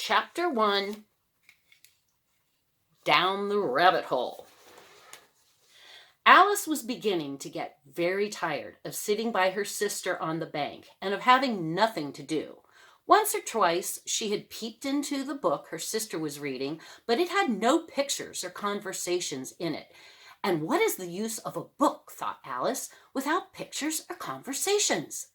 Chapter 1, Down the Rabbit Hole. Alice was beginning to get very tired of sitting by her sister on the bank and of having nothing to do. Once or twice she had peeped into the book her sister was reading, but it had no pictures or conversations in it. And what is the use of a book, thought Alice, without pictures or conversations?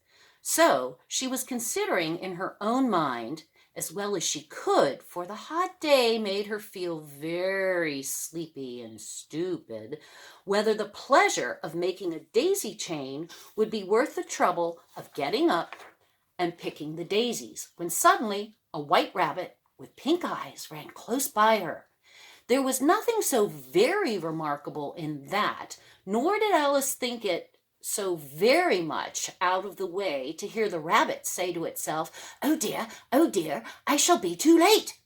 So she was considering in her own mind, as well as she could, for the hot day made her feel very sleepy and stupid, whether the pleasure of making a daisy chain would be worth the trouble of getting up and picking the daisies, when suddenly a white rabbit with pink eyes ran close by her. There was nothing so very remarkable in that, nor did Alice think it so very much out of the way to hear the rabbit say to itself, oh dear, I shall be too late."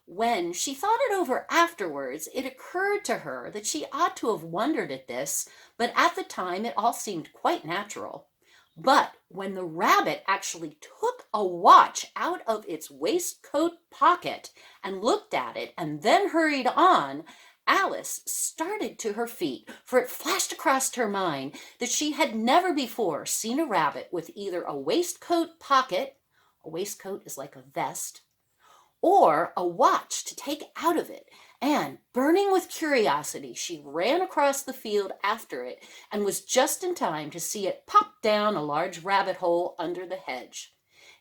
When she thought it over afterwards, it occurred to her that she ought to have wondered at this, but at the time it all seemed quite natural. But when the rabbit actually took a watch out of its waistcoat pocket and looked at it and then hurried on, Alice started to her feet, for it flashed across her mind that she had never before seen a rabbit with either a waistcoat pocket — a waistcoat is like a vest — or a watch to take out of it, and, burning with curiosity, she ran across the field after it and was just in time to see it pop down a large rabbit hole under the hedge.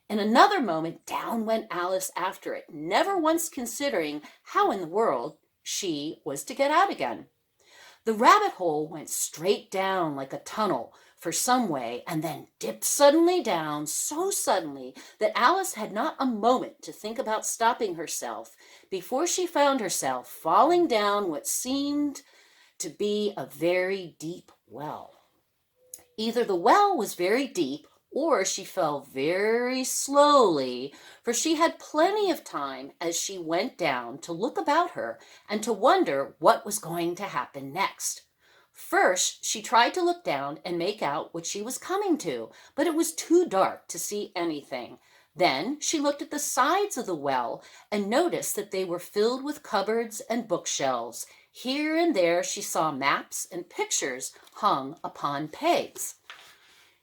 In another moment down went Alice after it, never once considering how in the world she was to get out again. The rabbit hole went straight down like a tunnel for some way and then dipped suddenly down, so suddenly that Alice had not a moment to think about stopping herself before she found herself falling down what seemed to be a very deep well. Either the well was very deep or she fell very slowly, for she had plenty of time as she went down to look about her and to wonder what was going to happen next. First, she tried to look down and make out what she was coming to, but it was too dark to see anything. Then she looked at the sides of the well and noticed that they were filled with cupboards and bookshelves. Here and there she saw maps and pictures hung upon pegs.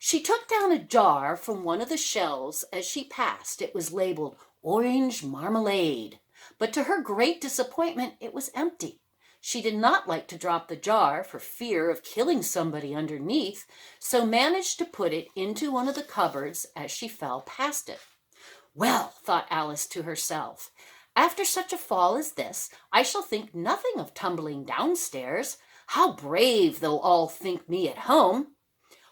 She took down a jar from one of the shelves as she passed. It was labeled orange marmalade, but to her great disappointment it was empty. She did not like to drop the jar for fear of killing somebody underneath, so managed to put it into one of the cupboards as she fell past it. Well, thought Alice to herself, after such a fall as this, I shall think nothing of tumbling downstairs. How brave they'll all think me at home.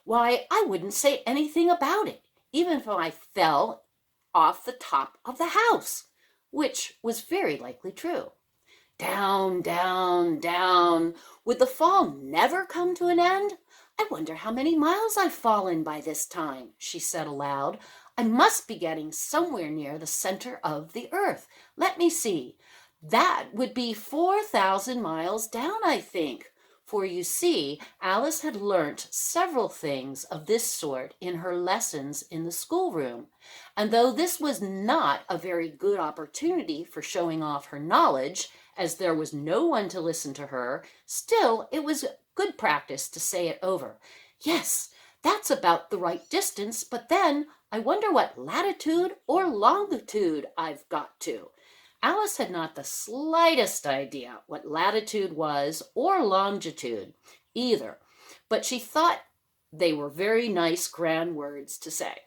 Why, I wouldn't say anything about it, even if I fell off the top of the house, which was very likely true. Down, down, down. Would the fall never come to an end? I wonder how many miles I've fallen by this time, she said aloud. I must be getting somewhere near the center of the earth. Let me see. That would be 4,000 miles down, I think. For you see, Alice had learnt several things of this sort in her lessons in the schoolroom, and though this was not a very good opportunity for showing off her knowledge, as there was no one to listen to her, still it was good practice to say it over. Yes, that's about the right distance, but then I wonder what latitude or longitude I've got to. Alice had not the slightest idea what latitude was or longitude either, but she thought they were very nice grand words to say.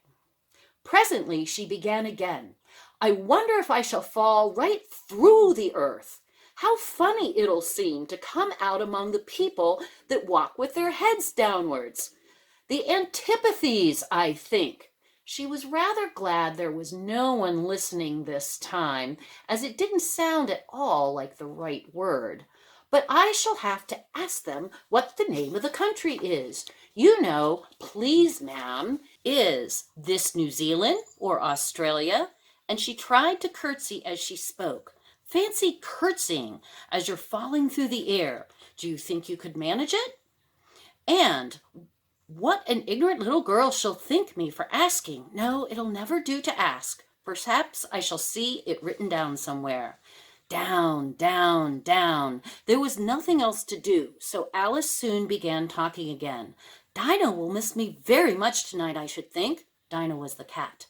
Presently she began again. I wonder if I shall fall right through the earth. How funny it'll seem to come out among the people that walk with their heads downwards. The antipathies, I think. She was rather glad there was no one listening this time, as it didn't sound at all like the right word. But I shall have to ask them what the name of the country is. You know, please, ma'am, is this New Zealand or Australia? And she tried to curtsy as she spoke. Fancy curtsying as you're falling through the air. Do you think you could manage it? And what an ignorant little girl she'll think me for asking. No, it'll never do to ask. Perhaps I shall see it written down somewhere. Down, down, down. There was nothing else to do, so Alice soon began talking again. Dinah will miss me very much tonight, I should think. Dinah was the cat.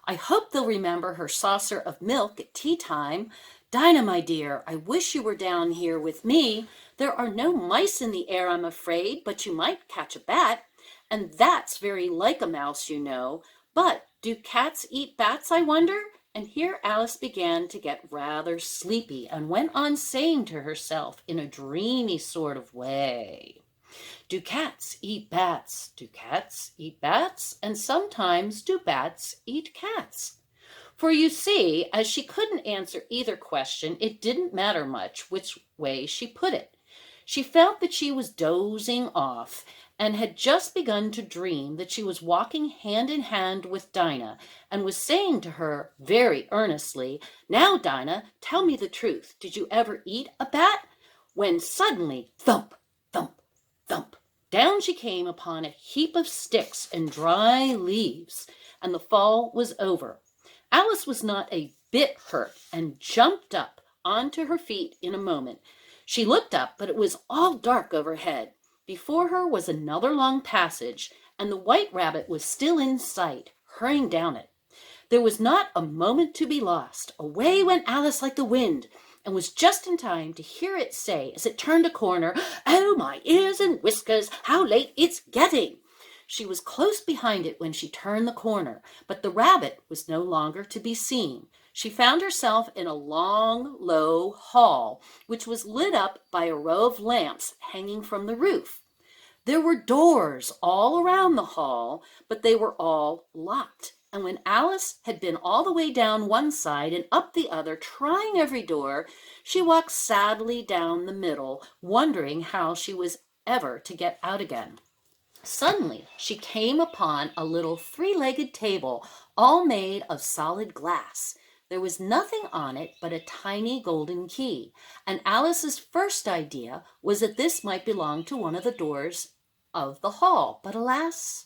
I hope they'll remember her saucer of milk at tea time. Dinah, my dear, I wish you were down here with me. There are no mice in the air, I'm afraid, but you might catch a bat. And that's very like a mouse, you know. But do cats eat bats, I wonder? And here Alice began to get rather sleepy and went on saying to herself in a dreamy sort of way, do cats eat bats? Do cats eat bats? And sometimes do bats eat cats? For you see, as she couldn't answer either question, it didn't matter much which way she put it. She felt that she was dozing off and had just begun to dream that she was walking hand in hand with Dinah and was saying to her very earnestly, now, Dinah, tell me the truth. Did you ever eat a bat? When suddenly, thump, thump, thump, down she came upon a heap of sticks and dry leaves, and the fall was over. Alice was not a bit hurt and jumped up onto her feet in a moment. She looked up, but it was all dark overhead. Before her was another long passage, and the white rabbit was still in sight, hurrying down it. There was not a moment to be lost. Away went Alice like the wind, and was just in time to hear it say, as it turned a corner, oh, my ears and whiskers, how late it's getting! She was close behind it when she turned the corner, but the rabbit was no longer to be seen. She found herself in a long, low hall, which was lit up by a row of lamps hanging from the roof. There were doors all around the hall, but they were all locked. And when Alice had been all the way down one side and up the other, trying every door, she walked sadly down the middle, wondering how she was ever to get out again. Suddenly, she came upon a little three-legged table, all made of solid glass. There was nothing on it but a tiny golden key, and Alice's first idea was that this might belong to one of the doors of the hall. But alas,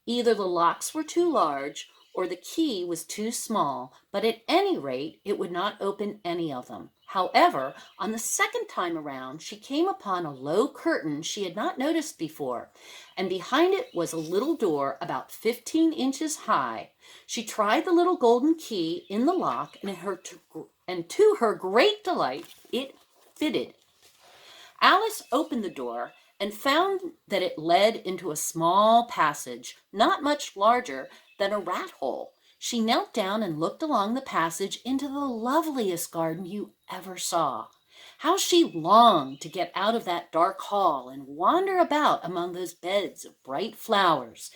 either the locks were too large or the key was too small, but at any rate it would not open any of them. However, on the second time around, she came upon a low curtain she had not noticed before, and behind it was a little door about 15 inches high. She tried the little golden key in the lock, and to her great delight, it fitted. Alice opened the door and found that it led into a small passage, not much larger than a rat hole. She knelt down and looked along the passage into the loveliest garden you ever saw. How she longed to get out of that dark hall and wander about among those beds of bright flowers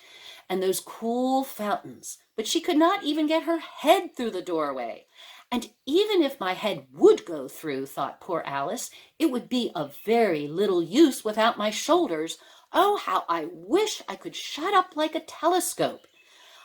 and those cool fountains. But she could not even get her head through the doorway. And even if my head would go through, thought poor Alice, it would be of very little use without my shoulders. Oh, how I wish I could shut up like a telescope.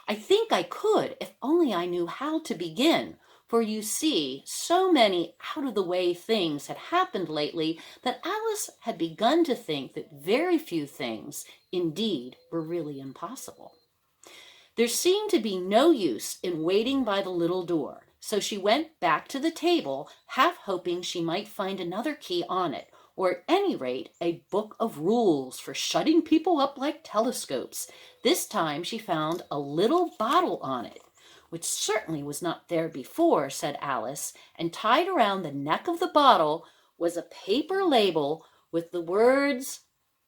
I think I could, if only I knew how to begin. For you see, so many out-of-the-way things had happened lately that Alice had begun to think that very few things, indeed, were really impossible. There seemed to be no use in waiting by the little door, so she went back to the table, half hoping she might find another key on it, or at any rate a book of rules for shutting people up like telescopes. This time she found a little bottle on it, which certainly was not there before, said Alice, and tied around the neck of the bottle was a paper label with the words,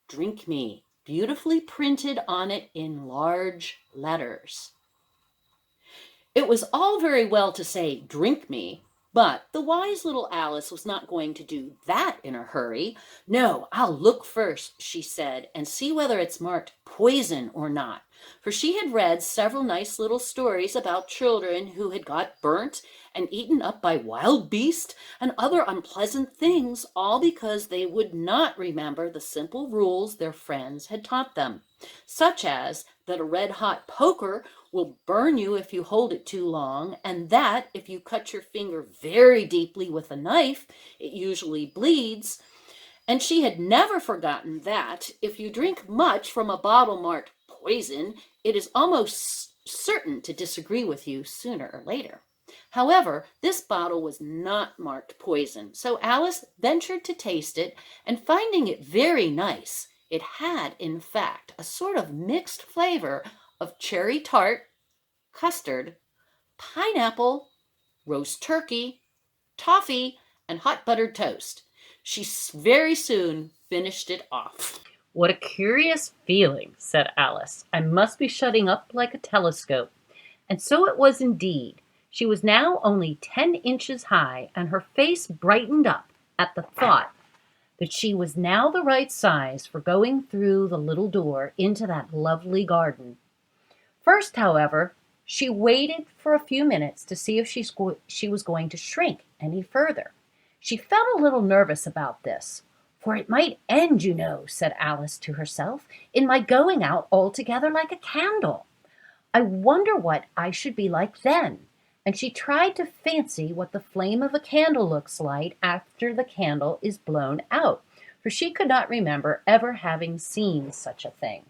"Drink me," beautifully printed on it in large letters. It was all very well to say, "Drink me," but the wise little Alice was not going to do that in a hurry. "No, I'll look first," she said, "and see whether it's marked poison or not." For she had read several nice little stories about children who had got burnt and eaten up by wild beasts and other unpleasant things, all because they would not remember the simple rules their friends had taught them, such as that a red-hot poker will burn you if you hold it too long, and that if you cut your finger very deeply with a knife, it usually bleeds. And she had never forgotten that if you drink much from a bottle marked poison, it is almost certain to disagree with you sooner or later. However, this bottle was not marked poison, so Alice ventured to taste it, and finding it very nice, it had, in fact, a sort of mixed flavor of cherry tart, custard, pineapple, roast turkey, toffee, and hot buttered toast. She very soon finished it off. What a curious feeling, said Alice. I must be shutting up like a telescope. And so it was indeed. She was now only 10 inches high, and her face brightened up at the thought that she was now the right size for going through the little door into that lovely garden. First, however, she waited for a few minutes to see if she was going to shrink any further. She felt a little nervous about this, for it might end, you know, said Alice to herself, in my going out altogether like a candle. I wonder what I should be like then. And she tried to fancy what the flame of a candle looks like after the candle is blown out, for she could not remember ever having seen such a thing.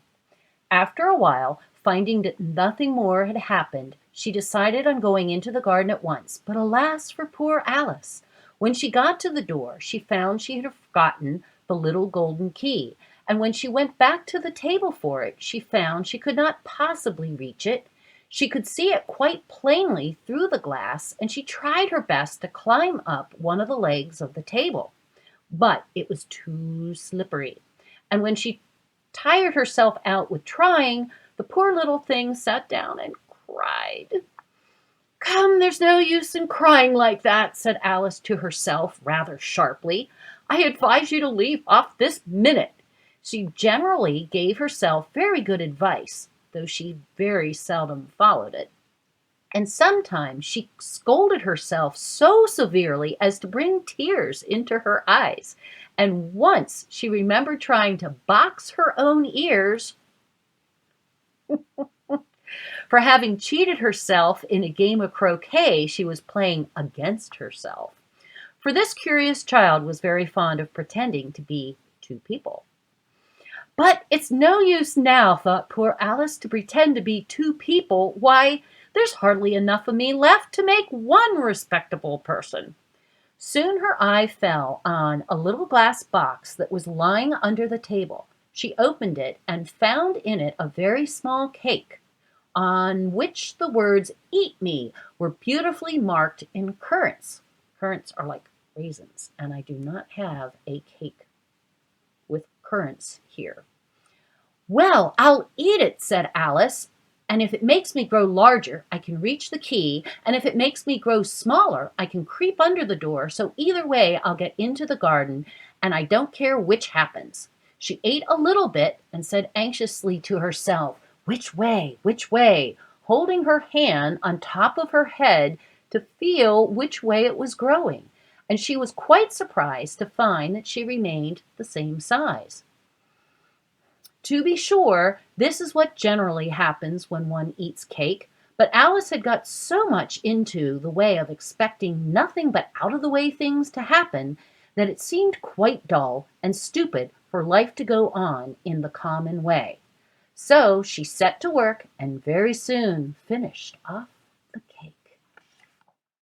After a while, finding that nothing more had happened, she decided on going into the garden at once. But alas for poor Alice! When she got to the door, she found she had forgotten the little golden key, and when she went back to the table for it, she found she could not possibly reach it. She could see it quite plainly through the glass, and she tried her best to climb up one of the legs of the table. But it was too slippery, and when she tired herself out with trying, the poor little thing sat down and cried. Come, there's no use in crying like that, said Alice to herself rather sharply. I advise you to leave off this minute. She generally gave herself very good advice, though she very seldom followed it. And sometimes she scolded herself so severely as to bring tears into her eyes. And once she remembered trying to box her own ears for having cheated herself in a game of croquet she was playing against herself. For this curious child was very fond of pretending to be two people. But it's no use now, thought poor Alice, to pretend to be two people. Why, there's hardly enough of me left to make one respectable person. Soon her eye fell on a little glass box that was lying under the table. She opened it and found in it a very small cake, on which the words "Eat me" were beautifully marked in currants. Currants are like raisins, and I do not have a cake with currants here. Well, I'll eat it, said Alice, and if it makes me grow larger, I can reach the key, and if it makes me grow smaller, I can creep under the door, so either way I'll get into the garden, and I don't care which happens. She ate a little bit and said anxiously to herself, which way, holding her hand on top of her head to feel which way it was growing, and she was quite surprised to find that she remained the same size. To be sure, this is what generally happens when one eats cake, but Alice had got so much into the way of expecting nothing but out-of-the-way things to happen that it seemed quite dull and stupid for life to go on in the common way. So she set to work and very soon finished off